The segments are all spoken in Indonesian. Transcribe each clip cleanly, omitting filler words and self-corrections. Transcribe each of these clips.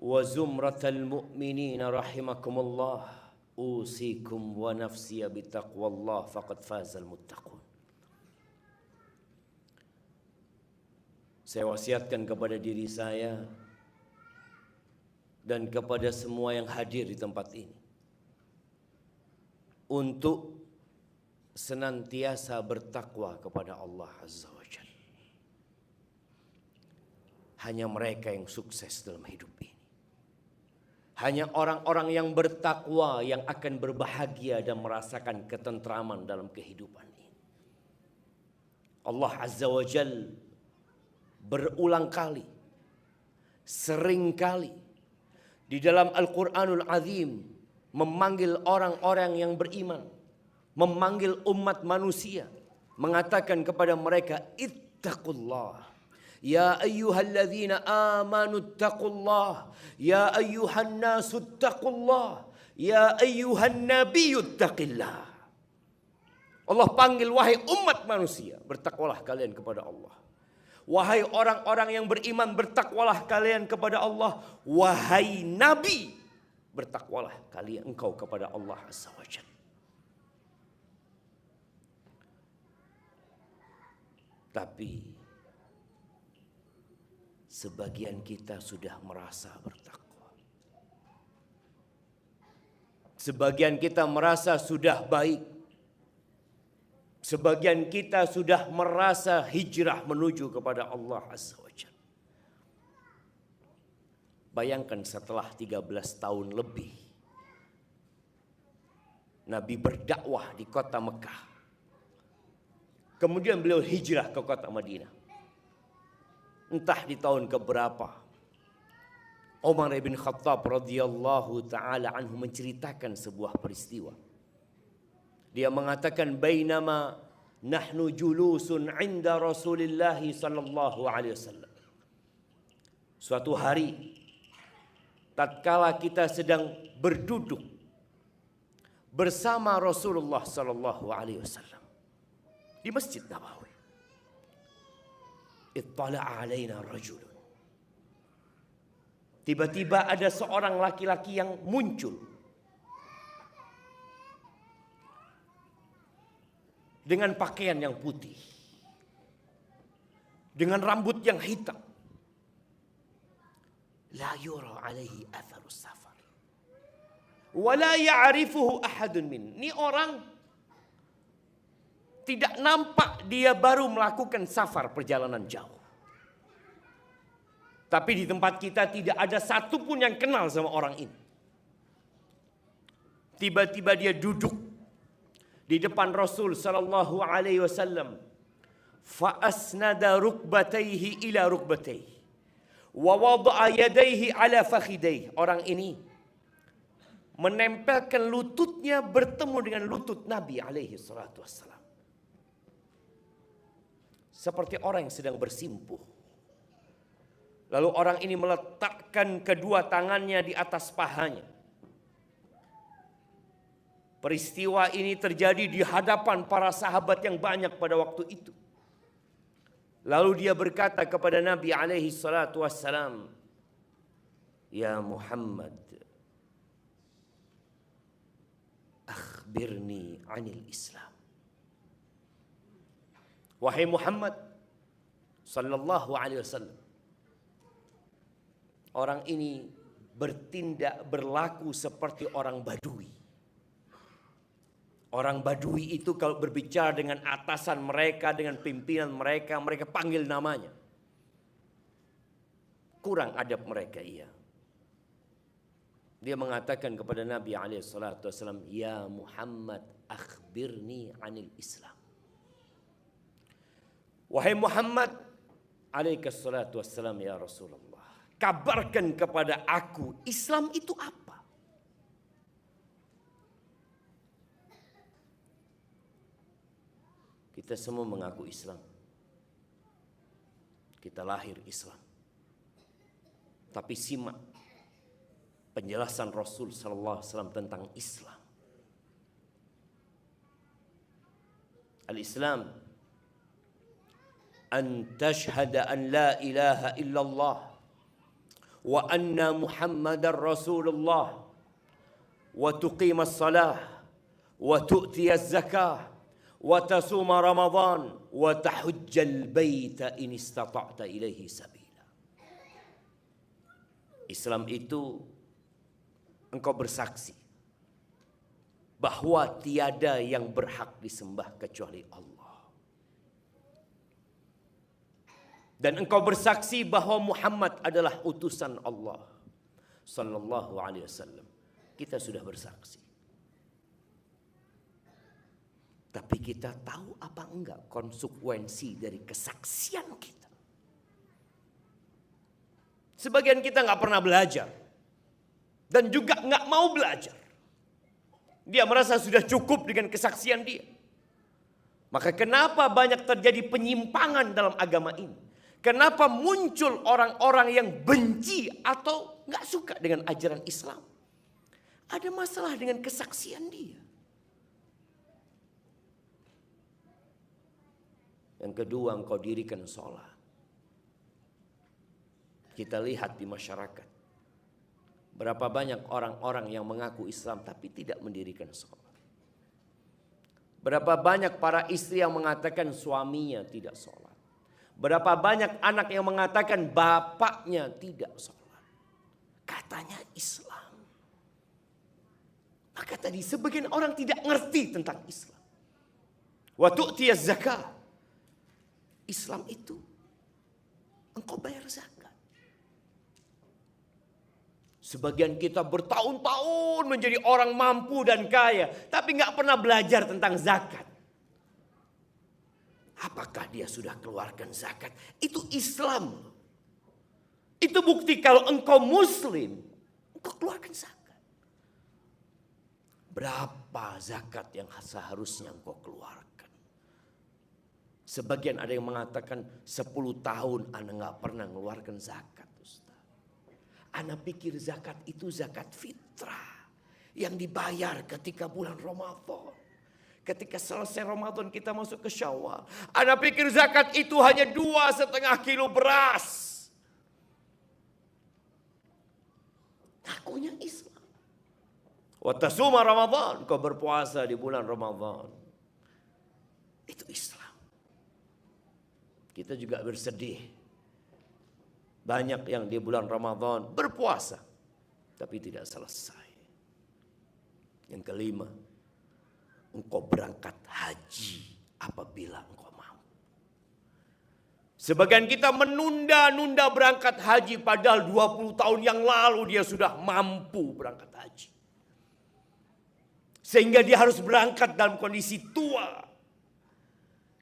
wa zumratal mu'minina rahimakumullah, usikum wa nafsiya bitaqwallah faqad fazal muttaqun. Saya wasiatkan kepada diri saya dan kepada semua yang hadir di tempat ini untuk senantiasa bertakwa kepada Allah Azza wa Jalla. Hanya mereka yang sukses dalam hidup ini. Hanya orang-orang yang bertakwa yang akan berbahagia dan merasakan ketentraman dalam kehidupan ini. Allah Azza wa Jalla berulang kali, sering kali di dalam Al-Quranul Azim memanggil orang-orang yang beriman, memanggil umat manusia, mengatakan kepada mereka, ittaqullah. Ya ayyuhalladzina amanu ittaqullah, ya ayyuhan nasu ittaqullah, ya ayyuhan nabiyyu ittaqillah. Allah panggil, wahai umat manusia, bertakwalah kalian kepada Allah. Wahai orang-orang yang beriman, bertakwalah kalian kepada Allah. Wahai nabi, bertakwalah kalian engkau kepada Allah Azza wa Jalla. Tapi sebagian kita sudah merasa bertakwa. Sebagian kita merasa sudah baik. Sebagian kita sudah merasa hijrah menuju kepada Allah Azza wa Jalla. Bayangkan setelah 13 tahun lebih Nabi berdakwah di kota Mekah. Kemudian beliau hijrah ke kota Madinah. Entah di tahun keberapa, Umar bin Khattab radhiyallahu taala anhu menceritakan sebuah peristiwa. Dia mengatakan, bainama nahnu julusun 'inda Rasulillah sallallahu alaihi wasallam. Suatu hari tatkala kita sedang berduduk bersama Rasulullah sallallahu alaihi wasallam di Masjid Nabawi. Ittala'a alaina rajulun. Tiba-tiba ada seorang laki-laki yang muncul dengan pakaian yang putih, dengan rambut yang hitam. La yura alaihi atharus safar wa la ya'rifuhu ahadun min. Ini orang tidak nampak dia baru melakukan safar, perjalanan jauh. Tapi di tempat kita tidak ada satupun yang kenal sama orang ini. Tiba-tiba dia duduk di depan Rasul sallallahu alaihi wasallam. Fa asnada rukbatayhi ila rukbatayhi wa wada'a yadayhi ala fakhidayhi. Orang ini menempelkan lututnya bertemu dengan lutut Nabi alaihi salatu wassalam. Seperti orang yang sedang bersimpuh. Lalu orang ini meletakkan kedua tangannya di atas pahanya. Peristiwa ini terjadi di hadapan para sahabat yang banyak pada waktu itu. Lalu dia berkata kepada Nabi alaihi salatu wassalam, Ya Muhammad, akhbirni anil Islam. Wahai Muhammad sallallahu alaihi wasallam. Orang ini bertindak, berlaku seperti orang Badui. Orang Badui itu kalau berbicara dengan atasan mereka, dengan pimpinan mereka, mereka panggil namanya. Kurang adab mereka, iya. Dia mengatakan kepada Nabi SAW, Ya Muhammad, akhbirni anil Islam. Wahai Muhammad, alaihissalatu wassalam, ya Rasulullah, kabarkan kepada aku, Islam itu apa? Kita semua mengaku Islam. Kita lahir Islam. Tapi simak penjelasan Rasul sallallahu alaihi wasallam tentang Islam. Al-Islam an tashhada an la ilaha illallah wa anna Muhammadar Rasulullah wa tuqimas salah wa tu'tiyaz zakah wa tasuma Ramadan wa tahujjal baita in istata'ta ilaihi sabila. Islam itu engkau bersaksi bahwa tiada yang berhak disembah kecuali Allah. Dan engkau bersaksi bahwa Muhammad adalah utusan Allah sallallahu alaihi wasallam. Kita sudah bersaksi. Tapi kita tahu apa enggak konsekuensi dari kesaksian kita? Sebagian kita nggak pernah belajar dan juga nggak mau belajar. Dia merasa sudah cukup dengan kesaksian dia. Maka kenapa banyak terjadi penyimpangan dalam agama ini? Kenapa muncul orang-orang yang benci atau nggak suka dengan ajaran Islam? Ada masalah dengan kesaksian dia. Yang kedua, engkau dirikan sholat. Kita lihat di masyarakat. Berapa banyak orang-orang yang mengaku Islam tapi tidak mendirikan sholat. Berapa banyak para istri yang mengatakan suaminya tidak sholat. Berapa banyak anak yang mengatakan bapaknya tidak sholat. Katanya Islam. Maka tadi sebagian orang tidak ngerti tentang Islam. Wa tu'tiyaz zakah. Islam itu engkau bayar zakat. Sebagian kita bertahun-tahun menjadi orang mampu dan kaya, tapi nggak pernah belajar tentang zakat. Apakah dia sudah keluarkan zakat? Itu Islam. Itu bukti kalau engkau Muslim, engkau keluarkan zakat. Berapa zakat yang seharusnya engkau keluarkan? Sebagian ada yang mengatakan 10 tahun Anda nggak pernah mengeluarkan zakat. Ana pikir zakat itu zakat fitrah yang dibayar ketika bulan Ramadan. Ketika selesai Ramadan kita masuk ke Syawal. Ana pikir zakat itu hanya 2,5 kilo beras. Ngakunya Islam. Wa tasuma Ramadan, kau berpuasa di bulan Ramadan. Itu Islam. Kita juga bersedih. Banyak yang di bulan Ramadan berpuasa, tapi tidak selesai. Yang kelima, engkau berangkat haji apabila engkau mampu. Sebagian kita menunda-nunda berangkat haji, padahal 20 tahun yang lalu dia sudah mampu berangkat haji. Sehingga dia harus berangkat dalam kondisi tua,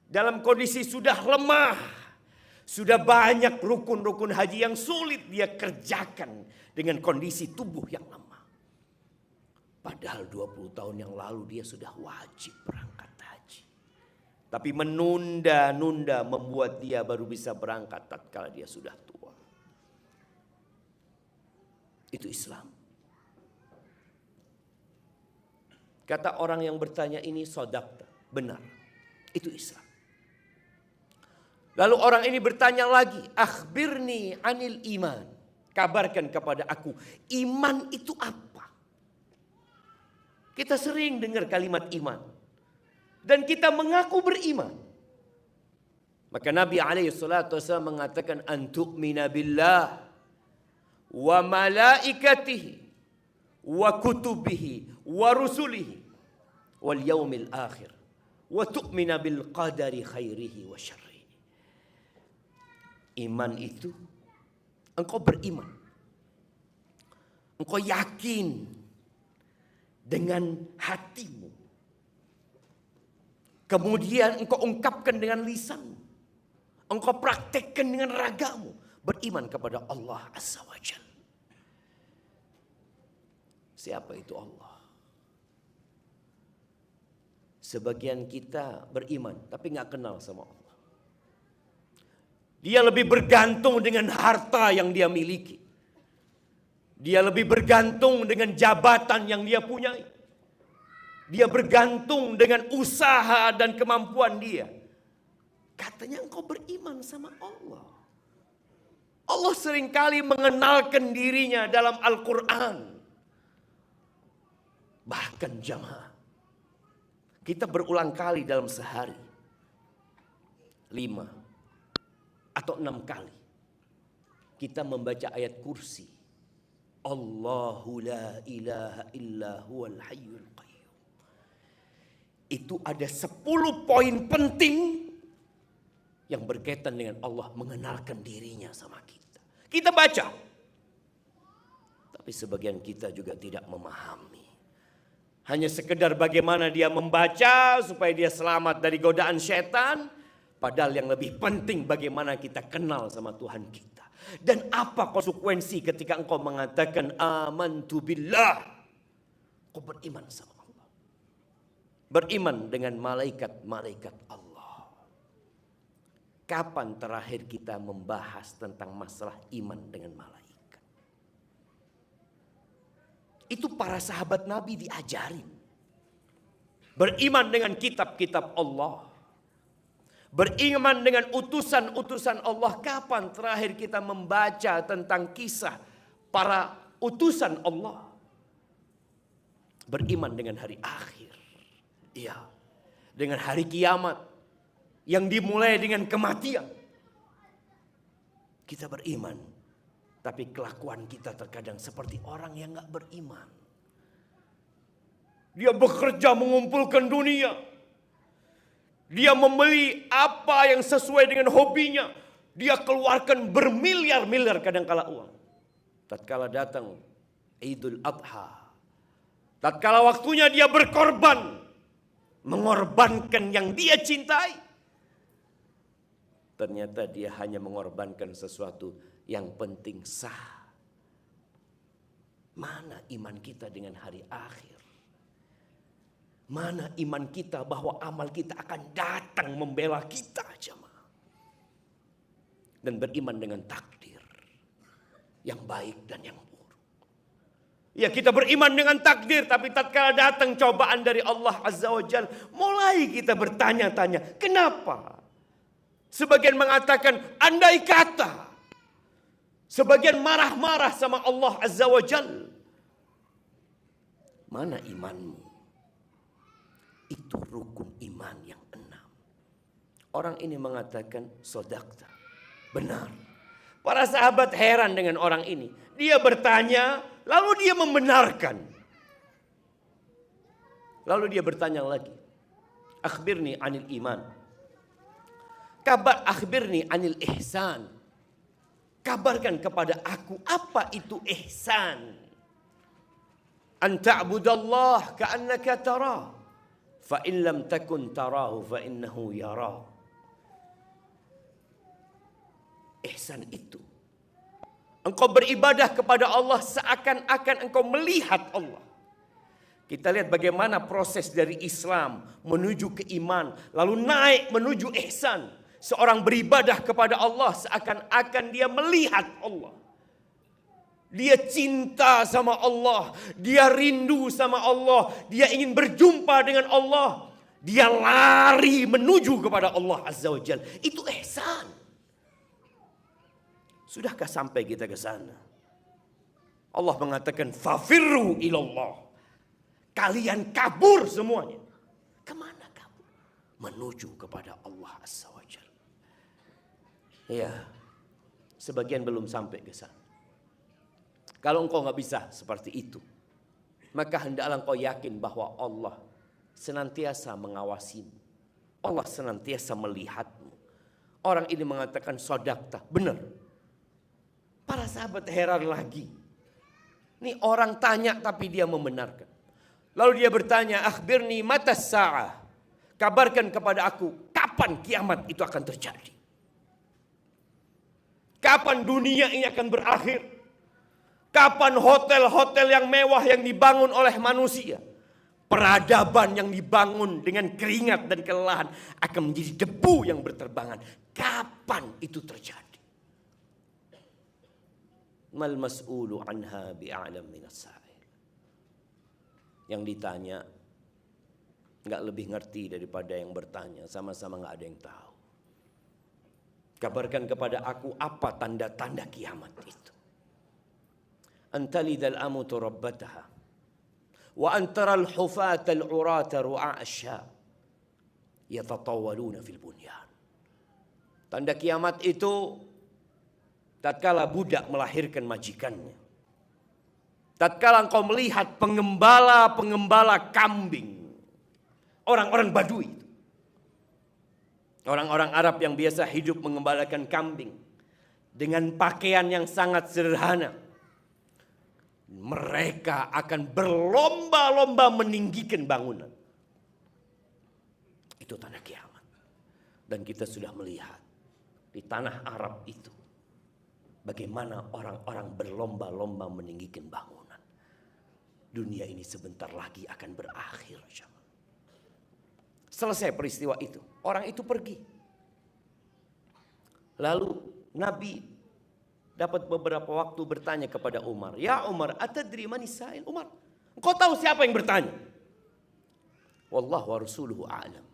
dalam kondisi sudah lemah. Sudah banyak rukun-rukun haji yang sulit dia kerjakan dengan kondisi tubuh yang lemah. Padahal 20 tahun yang lalu dia sudah wajib berangkat haji. Tapi menunda-nunda membuat dia baru bisa berangkat tatkala dia sudah tua. Itu Islam. Kata orang yang bertanya ini sodakta, benar. Itu Islam. Lalu orang ini bertanya lagi, akhbirni anil iman. Kabarkan kepada aku, iman itu apa? Kita sering dengar kalimat iman. Dan kita mengaku beriman. Maka Nabi SAW mengatakan, antu'mina billah, wa malaikatihi, wa kutubihi, wa rusulihi, wal yaumil akhir, wa tu'mina bil qadari khairihi wa syarrihi. Iman itu engkau beriman. Engkau yakin dengan hatimu. Kemudian engkau ungkapkan dengan lisanmu. Engkau praktekkan dengan ragamu. Beriman kepada Allah Azza wa Jalla. Siapa itu Allah? Sebagian kita beriman tapi nggak kenal sama Allah. Dia lebih bergantung dengan harta yang dia miliki. Dia lebih bergantung dengan jabatan yang dia punyai. Dia bergantung dengan usaha dan kemampuan dia. Katanya engkau beriman sama Allah. Allah seringkali mengenalkan dirinya dalam Al-Quran. Bahkan jamaah, kita berulang kali dalam sehari 5 atau 6 kali kita membaca ayat kursi. Allahu la ilaha illa huwal hayyul qayyum. Itu ada 10 poin penting yang berkaitan dengan Allah mengenalkan dirinya sama kita. Kita baca. Tapi sebagian kita juga tidak memahami. Hanya sekedar bagaimana dia membaca supaya dia selamat dari godaan setan. Padahal yang lebih penting bagaimana kita kenal sama Tuhan kita. Dan apa konsekuensi ketika engkau mengatakan amantu billah. Kau beriman sama Allah. Beriman dengan malaikat-malaikat Allah. Kapan terakhir kita membahas tentang masalah iman dengan malaikat? Itu para sahabat Nabi diajarin. Beriman dengan kitab-kitab Allah. Beriman dengan utusan-utusan Allah. Kapan terakhir kita membaca tentang kisah para utusan Allah? Beriman dengan hari akhir. Iya. Dengan hari kiamat. Yang dimulai dengan kematian. Kita beriman. Tapi kelakuan kita terkadang seperti orang yang gak beriman. Dia bekerja mengumpulkan dunia. Dia membeli apa yang sesuai dengan hobinya. Dia keluarkan bermiliar-miliar kadangkala uang. Tatkala datang Idul Adha. Tatkala waktunya dia berkorban. Mengorbankan yang dia cintai. Ternyata dia hanya mengorbankan sesuatu yang penting sah. Mana iman kita dengan hari akhir? Mana iman kita bahwa amal kita akan datang membela kita, jemaah? Dan beriman dengan takdir yang baik dan yang buruk. Ya, kita beriman dengan takdir, tapi tatkala datang cobaan dari Allah Azza wa Jalla, mulai kita bertanya-tanya, kenapa? Sebagian mengatakan andai kata. Sebagian marah-marah sama Allah Azza wa Jalla. Mana imanmu? Itu rukun iman yang 6. Orang ini mengatakan sodakta. Benar. Para sahabat heran dengan orang ini. Dia bertanya, lalu dia membenarkan. Lalu dia bertanya lagi. Akhbirni anil iman. Kabar akhbirni anil ihsan. Kabarkan kepada aku apa itu ihsan. An ta'budallah ka'annaka tarah. Fa in lam takun tarahu fa innahu yara. Ihsan itu engkau beribadah kepada Allah seakan-akan engkau melihat Allah. Kita lihat bagaimana proses dari Islam menuju ke iman, lalu naik menuju ihsan. Seorang beribadah kepada Allah seakan-akan dia melihat Allah. Dia cinta sama Allah. Dia rindu sama Allah. Dia ingin berjumpa dengan Allah. Dia lari menuju kepada Allah Azza wa Jalla. Itu ihsan. Sudahkah sampai kita ke sana? Allah mengatakan fafirru ilallah. Kalian kabur semuanya. Kemana kabur? Menuju kepada Allah Azza wa Jalla. Ya, sebagian belum sampai ke sana. Kalau engkau nggak bisa seperti itu, maka hendaklah engkau yakin bahwa Allah senantiasa mengawasimu. Allah senantiasa melihatmu. Orang ini mengatakan sodakta, benar. Para sahabat heran lagi. Ini orang tanya tapi dia membenarkan. Lalu dia bertanya, akhbirni matas sa'ah. Kabarkan kepada aku, kapan kiamat itu akan terjadi? Kapan dunia ini akan berakhir? Kapan hotel-hotel yang mewah yang dibangun oleh manusia, peradaban yang dibangun dengan keringat dan kelelahan akan menjadi debu yang berterbangan? Kapan itu terjadi? Mal mas'ulu anha bi'alam minas sa'il. Yang ditanya nggak lebih ngerti daripada yang bertanya, sama-sama nggak ada yang tahu. Kabarkan kepada aku apa tanda-tanda kiamat itu. Antalidal amutu rabbataha wa antaral hufatal urata ru'asya yatatawaluna fil bunyan. Tanda kiamat itu tatkala budak melahirkan majikannya. Tatkala engkau melihat pengembala-pengembala kambing. Orang-orang Badui. Orang-orang Arab yang biasa hidup mengembalakan kambing. Dengan pakaian yang sangat sederhana. Mereka akan berlomba-lomba meninggikan bangunan. Itu tanda kiamat. Dan kita sudah melihat di tanah Arab itu. Bagaimana orang-orang berlomba-lomba meninggikan bangunan. Dunia ini sebentar lagi akan berakhir. Selesai peristiwa itu. Orang itu pergi. Lalu Nabi dapat beberapa waktu bertanya kepada Umar. Ya Umar, atadri manis sa'il? Umar, engkau tahu siapa yang bertanya? Wallahu wa rasuluhu a'lam.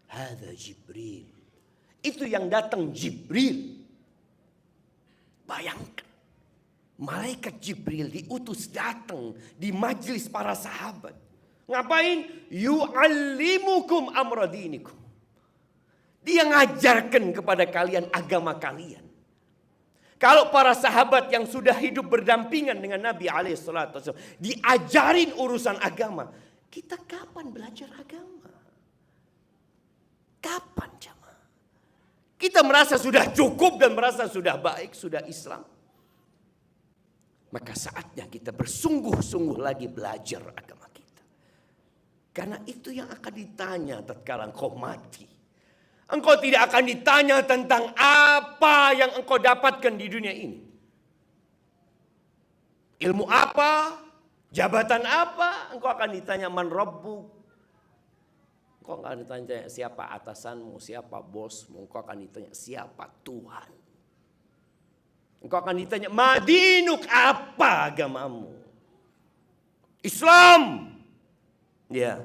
Hadza Jibril. Itu yang datang Jibril. Bayangkan. Malaikat Jibril diutus datang di majelis para sahabat. Ngapain? Yu'allimukum amra dinikum. Dia ngajarkan kepada kalian agama kalian. Kalau para sahabat yang sudah hidup berdampingan dengan Nabi alaihissalatu wassalam diajarin urusan agama, kita kapan belajar agama? Kapan jemaah? Kita merasa sudah cukup dan merasa sudah baik, sudah Islam. Maka saatnya kita bersungguh-sungguh lagi belajar agama kita. Karena itu yang akan ditanya tatkala engkau mati. Engkau tidak akan ditanya tentang apa yang engkau dapatkan di dunia ini. Ilmu apa? Jabatan apa? Engkau akan ditanya man rabbuk. Engkau akan ditanya siapa atasanmu, siapa bosmu. Engkau akan ditanya siapa Tuhan. Engkau akan ditanya madinuk, apa agamamu? Islam. Ya,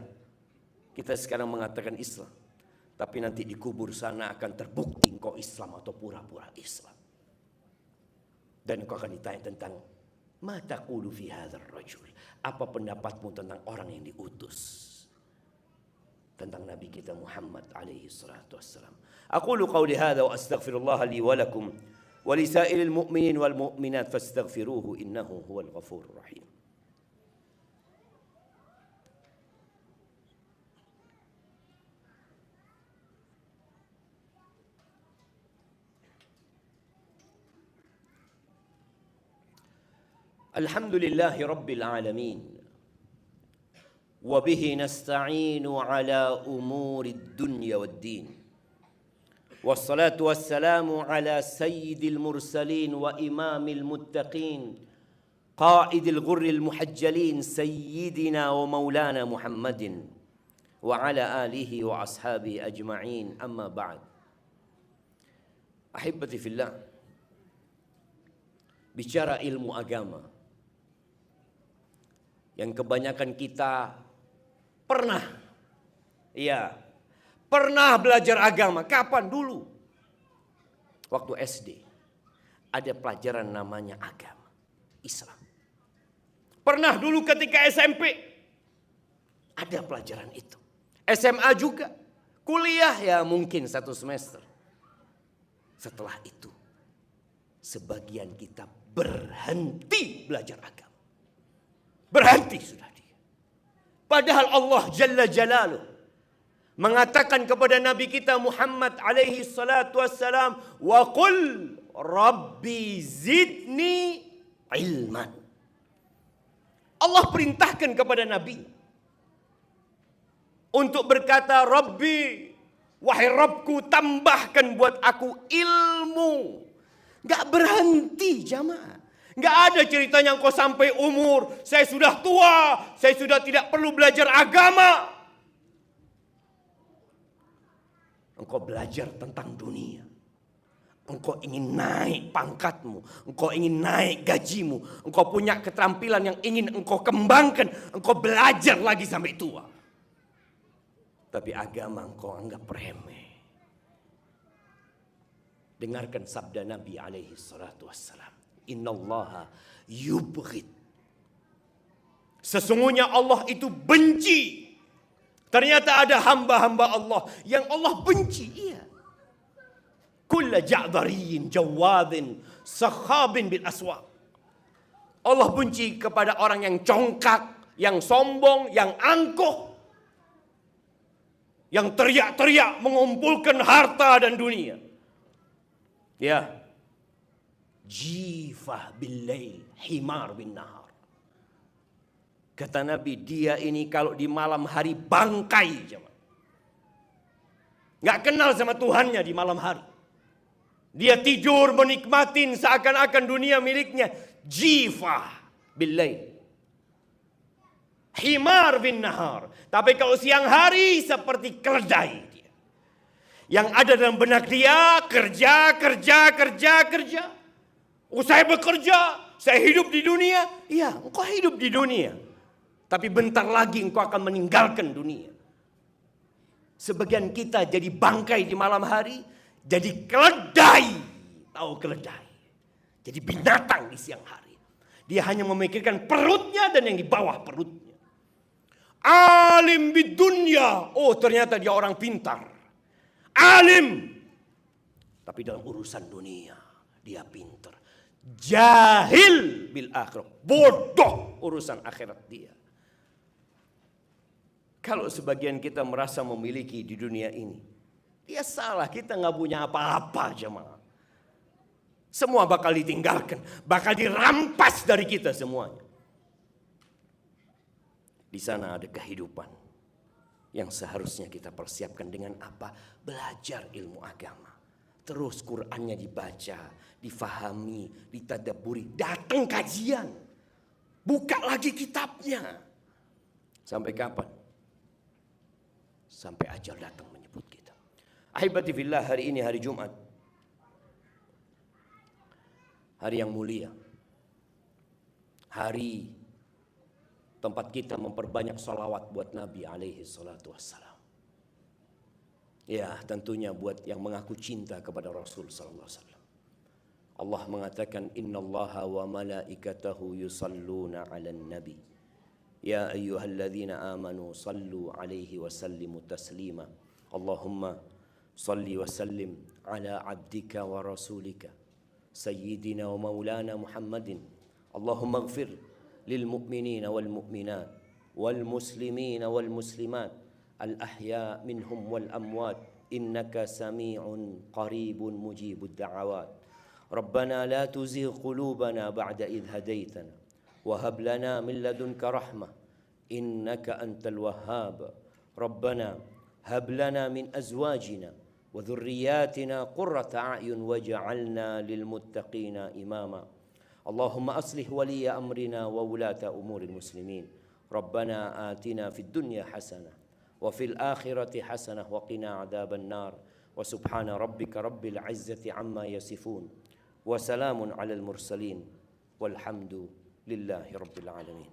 kita sekarang mengatakan Islam. Tapi nanti di kubur sana akan terbukti engkau Islam atau pura-pura Islam. Dan engkau akan ditanya tentang ma taqulu fi hadzal rajul. Apa pendapatmu tentang orang yang diutus? Tentang Nabi kita Muhammad alaihi salatu wassalam. Aqulu qawli hadza wa astaghfirullah li wa lakum wa li sa'iril mu'minin wal mu'minat fastaghfiruhu innahu huwal ghafurur rahim. Alhamdulillahi Rabbil Alamin. Wabihi nasta'inu ala umurid dunya wad din. Wassalatu wassalamu ala sayyidil mursalin wa imamil muttaqin. Qaidil ghurril muhajjalin sayyidina wa maulana Muhammadin. Wa ala alihi wa ashabihi ajma'in amma ba'd. Ahibbati fillah. Bicara ilmu agama. Yang kebanyakan kita pernah belajar agama. Kapan? Dulu. Waktu SD. Ada pelajaran namanya agama. Islam. Pernah dulu ketika SMP. Ada pelajaran itu. SMA juga. Kuliah ya mungkin 1 semester. Setelah itu. Sebagian kita berhenti belajar agama. Berhenti sudah dia. Padahal Allah Jalla Jalaluh mengatakan kepada Nabi kita Muhammad alaihi salatu wassalam, wa qul rabbi zidni ilman. Allah perintahkan kepada Nabi untuk berkata, Rabbi, wahai Rabbku, tambahkan buat aku ilmu. Gak berhenti jamaah. Gak ada ceritanya engkau sampai umur, saya sudah tua, saya sudah tidak perlu belajar agama. Engkau belajar tentang dunia. Engkau ingin naik pangkatmu, engkau ingin naik gajimu, engkau punya keterampilan yang ingin engkau kembangkan, engkau belajar lagi sampai tua. Tapi agama engkau anggap remeh. Dengarkan sabda Nabi alaihi salatu wassalam. Innallaha yubghid. Sesungguhnya Allah itu benci. Ternyata ada hamba-hamba Allah yang Allah benci. Iya. Kulla ja'dariyin jawadin sakhabin bil aswaq. Allah benci kepada orang yang congkak, yang sombong, yang angkuh, yang teriak-teriak mengumpulkan harta dan dunia. Ya. Jifah bil lail, himar bin nahar. Kata Nabi, dia ini kalau di malam hari bangkai. Nggak kenal sama Tuhannya di malam hari. Dia tidur menikmatin seakan-akan dunia miliknya. Jifah billail. Himar bin nahar. Tapi kalau siang hari seperti keledai dia. Yang ada dalam benak dia kerja. Saya bekerja, saya hidup di dunia. Iya, engkau hidup di dunia. Tapi bentar lagi engkau akan meninggalkan dunia. Sebagian kita jadi bangkai di malam hari. Jadi keledai. Tahu keledai. Jadi binatang di siang hari. Dia hanya memikirkan perutnya dan yang di bawah perutnya. Alim bidunya. Oh, ternyata dia orang pintar. Alim. Tapi dalam urusan dunia dia pintar. Jahil bil akhirah. Bodoh urusan akhirat dia. Kalau sebagian kita merasa memiliki di dunia ini, dia salah, kita nggak punya apa-apa jemaah. Semua bakal ditinggalkan, bakal dirampas dari kita semuanya. Di sana ada kehidupan yang seharusnya kita persiapkan dengan apa? Belajar ilmu agama. Terus Qur'annya dibaca, difahami, ditadabburi, datang kajian. Buka lagi kitabnya. Sampai kapan? Sampai ajal datang menyebut kita. Ahibati fillah, hari ini hari Jumat. Hari yang mulia. Hari tempat kita memperbanyak salawat buat Nabi alaihi salatu wassalam. Ya, tentunya buat yang mengaku cinta kepada Rasul sallallahu alaihi wasallam. Allah mengatakan innallaha wa malaikatahu yusalluna 'alan nabi. Ya ayyuhalladzina amanu sallu alaihi wa sallimu taslima. Allahumma salli wa sallim ala abdika wa rasulika sayyidina wa maulana Muhammadin. Allahumma ighfir lil mu'minina wal mu'minat wal muslimina wal muslimat al ahya minhum wal amwat innaka sami'un qaribun mujibud da'awat. Rabbana la tuzigh qulubana ba'da idh hadaitana وهب لنا من لدنك رحمة إنك أنت الوهاب ربنا هب لنا من أزواجنا وذرياتنا قرة أعين واجعلنا للمتقين إماما اللهم أصلح ولي أمرنا وولاة أمور المسلمين ربنا آتنا في الدنيا حسنة وفي الآخرة حسنة وقنا عذاب النار وسبحان ربك رب العزة عما يصفون وسلام على المرسلين والحمد لله رب العالمين.